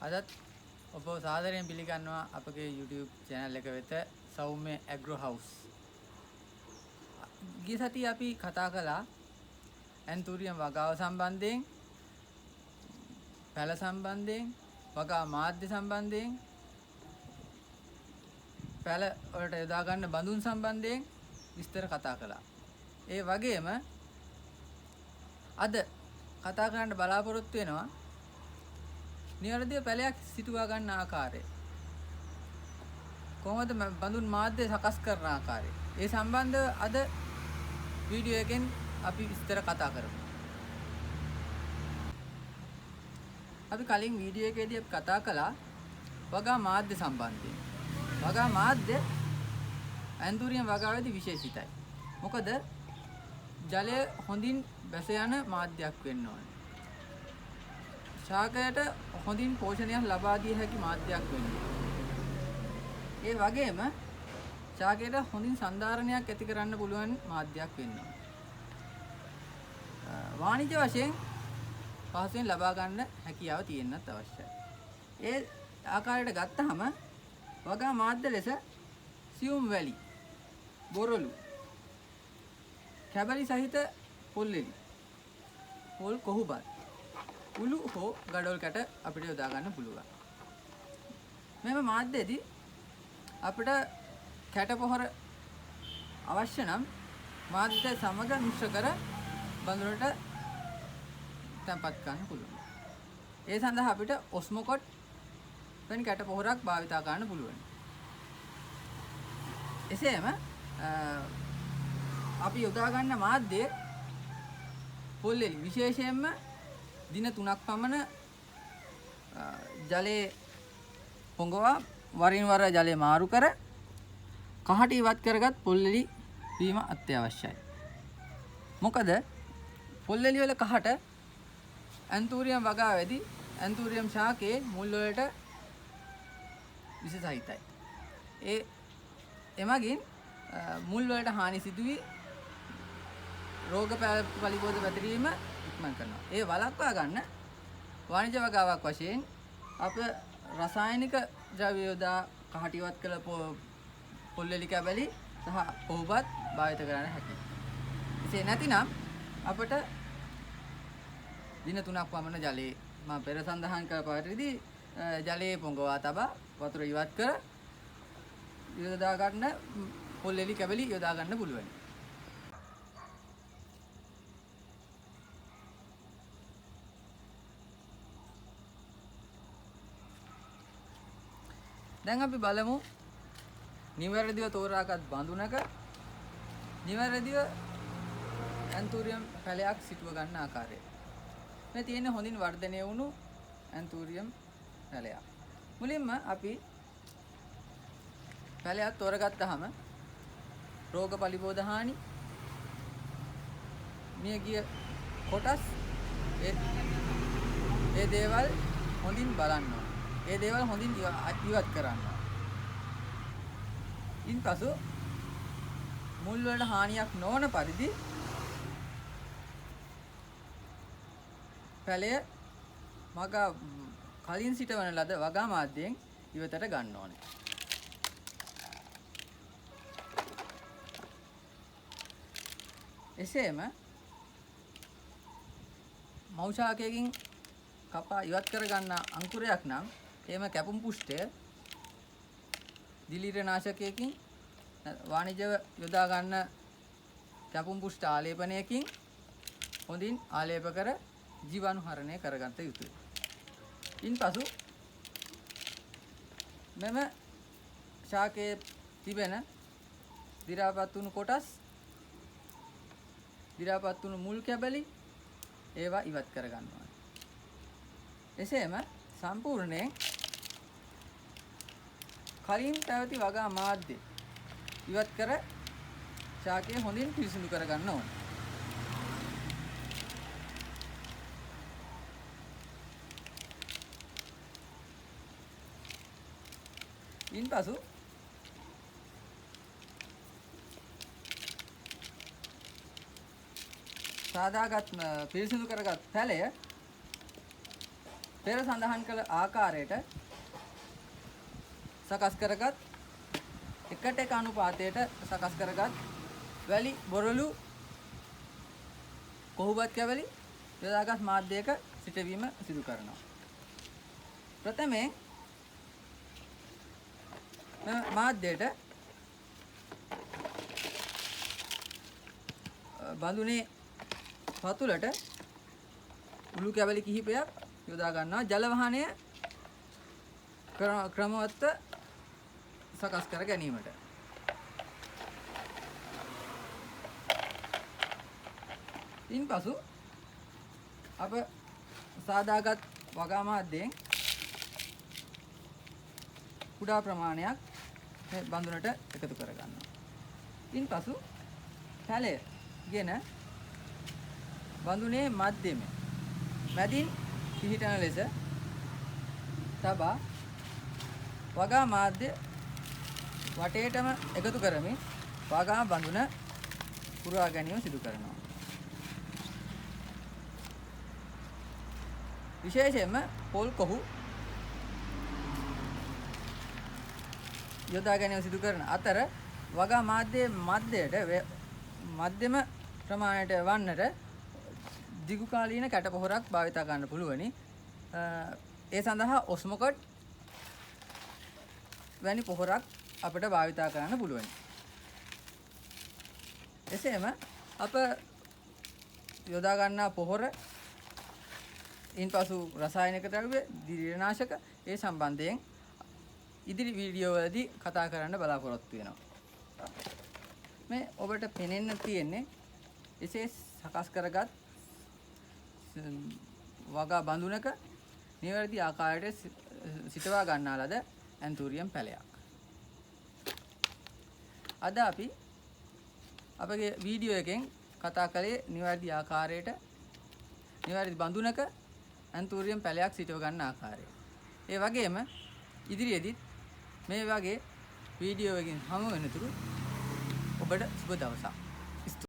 අදත් ඔබ සාදරයෙන් පිළිගන්නවා අපගේ YouTube channel එක වෙත සෞම්‍ය ඇග්‍රෝ හවුස්. ගිය සතියේ අපි කතා කළා ඇන්තූරියම් වගාව සම්බන්ධයෙන්, පැල සම්බන්ධයෙන්, වගා මාධ්‍ය සම්බන්ධයෙන්, පැල වලට යොදා ගන්න බඳුන් සම්බන්ධයෙන් විස්තර කතා කළා. ඒ වගේම අද කතා කරන්න බලාපොරොත්තු වෙනවා නිවැරදිව පැලයක් සිටුවා ගන්න ආකාරය. කොහොමද බඳුන් මාධ්‍ය සකස් කරන ආකාරය. ඒ සම්බන්ධව අද වීඩියෝ එකෙන් අපි විස්තර කතා කරමු. අපි කලින් වීඩියෝ එකේදී අපි කතා කළා වගා මාධ්‍ය සම්බන්ධයෙන්. වගා මාධ්‍ය ඇන්තූරියම් වගාවේදී විශේෂිතයි. මොකද ජලය හොඳින් බැස යන මාධ්‍යයක් වෙන්න ඕනේ. ශාකයට හොඳින් පෝෂණයක් ලබා දිය හැකි මාධ්‍යයක් වෙන්න ඕනේ. ඒ වගේම ශාකයට හොඳින් සංධාරණයක් ඇති කරන්න පුළුවන් මාධ්‍යයක් වෙන්න ඕනේ. වාණිජ්‍ය වශයෙන් පහසුවෙන් ලබා ගන්න හැකියාව තියෙන්නත් අවශ්‍යයි. ඒ ආකාරයට ගත්තහම වගා මාධ්‍ය ලෙස සියුම් වැලි, බොරළු, කැබලි සහිත පොල්ලෙලි, පොල් කොහුබත්, උළු හෝ ගඩොල් කැට අපිට යොදා ගන්න පුළුවන්. මෙම මාධ්‍යයේදී අපිට කැට පොහොර අවශ්‍ය නම් මාධ්‍ය සමග මිශ්‍ර කර බඳුනට තැන්පත් කරන්න පුළුවන්. ඒ සඳහා අපිට ඔස්මොකොට් වෙන කැට පොහොරක් භාවිතා කරන්න පුළුවන්. එසේම අපි යොදා ගන්න මාධ්‍ය පොල්ලෙලි විශේෂයෙන්ම දින 3ක් පමණ ජලයේ පොඟවා වරින් වර ජලය මාරු කර කහට ඉවත් කරගත් පොල්ලෙලි වීම අත්‍යවශ්‍යයි. මොකද පොල්ලෙලි වල කහට ඇන්තූරියම් වගාවේදී ඇන්තූරියම් ශාකයේ මුල් වලට විස සහිතයි. එමගින් මුල් වලට හානි සිදුවී රෝග පලිබෝධ පැතිරීම ඉක්මන් කරනවා. ඒ වළක්වා ගන්න වාණිජ වගාවක් වශයෙන් අප රසායනික ද්‍රව්‍ය යොදා කහට ඉවත් කළ පොල්ලෙලි කැබලි සහ කොහොබත් භාවිත කරන්න හැකියි. එසේ නැතිනම් අපට දින 3ක් පමණ ජලයේ මම පෙර සඳහන් කළ පරිදි ජලයේ පොඟවා තබා වතුර ඉවත් කර යොදා ගන්න පොල්ලෙලි කැබලි යොදා ගන්න පුළුවන්. දැන් අපි බලමු නිවැරදිව තෝරාගත් බඳුනක නිවැරදිව ඇන්තූරියම් පැලයක් සිටුව ගන්න ආකාරය. මේ තියෙන්නේ හොඳින් වර්ධනය වුණු ඇන්තූරියම් පැලයක්. මුලින්ම අපි පැලයක් තෝරගත්තාම රෝග පලිබෝධ හානි මියගිය කොටස් ඒ දේවල් හොඳින් බලන්න ඕනේ. ඒ දේවල් හොඳින් ඉවත් කරන්න. ඉන්පසු මුල් වල හානියක් නොවන පරිදි පැලය කලින් සිටවන ලද වගා මාධ්‍යයෙන් ඉවතට ගන්න ඕනේ. එසේම මව් ශාකයකින් කපා ඉවත් කරගන්න අංකුරයක් නම් එම කැපුම් පුෂ්ඨය දිලීරනාශකයකින් වාණිජව යොදා ගන්න කැපුම් පුෂ්ඨ ආලේපනයකින් හොඳින් ආලේප කර ජීවාණුහරණය කරගත යුතුයි. ඉන්පසු මෙම ශාකයේ තිබෙන දි รา පත් වුණු කොටස්, දි รา පත් වුණු මුල් කැබලි ඒවා ඉවත් කරගන්නවා. එසේම සම්පූර්ණයෙන් කලින් පැවති වගා මාධ්‍ය ඉවත් කර ශාකය හොඳින් පිරිසිදු කරගන්න ඕනේ. ඉන්පසු සාදාගත් පිරිසිදු කරගත් පැලය පෙර සඳහන් කළ ආකාරයට සකස් කරගත් එකට එක අනුපාතයට සකස් කරගත් වැලි බොරළු කොහුබත් කැවලි යොදාගත් මාධ්‍යයක සිටවීම සිදු කරනවා. ප්‍රථමයෙන් මාධ්‍යයට බඳුනේ පතුලට උළු කැවලි කිහිපයක් යොදා ගන්නවා ජල වහනය ක්‍රමවත්ව සකස් කර ගැනීමට. ඉන්පසු අප සාදාගත් වගා මාධ්‍යයෙන් කුඩා ප්‍රමාණයක් මේ බඳුනට එකතු කර ගන්නවා. ඉන්පසු පැලය ගෙන බඳුනේ මැදින් පිහිටන ලෙස තබා වගා මාධ්‍ය වටේටම එකතු කරමින් වගා බඳුන පුරවා ගැනීම සිදු කරනවා. විශේෂයෙන්ම පොල් කොහු යොදා ගැනීම සිදු කරන අතර වගා මාධ්‍යයේ මධ්‍යම ප්‍රමාණයට වන්නට දිගු කාලීන කැට පොහොරක් භාවිත ගන්න පුළුවනි. ඒ සඳහා ඔස්මොකට් වැනි පොහොරක් අපිට භාවිත කරන්න පුළුවනි. එසේම අප යොදා ගන්නා පොහොර ඉන්පසු රසායනික ද්‍රව්‍ය දිලිරනාශක ඒ සම්බන්ධයෙන් ඉදිරි වීඩියෝ වලදී කතා කරන්න බලාපොරොත්තු වෙනවා. මේ ඔබට පෙනෙන්න තියෙන්නේ එසේ සකස් කරගත් වගා බඳුනක නිවැරදි ආකාරයට සිටවා ගන්නා ලද ඇන්තූරියම් පැලයක්. අද අපි අපගේ වීඩියෝ එකෙන් කතා කළේ නිවැරදි ආකාරයට නිවැරදි බඳුනක ඇන්තූරියම් පැලයක් සිටව ගන්න ආකාරය. ඒ වගේම ඉදිරියේදීත් මේ වගේ වීඩියෝ එකකින් හමු වෙනතුරු ඔබට සුබ දවසක්.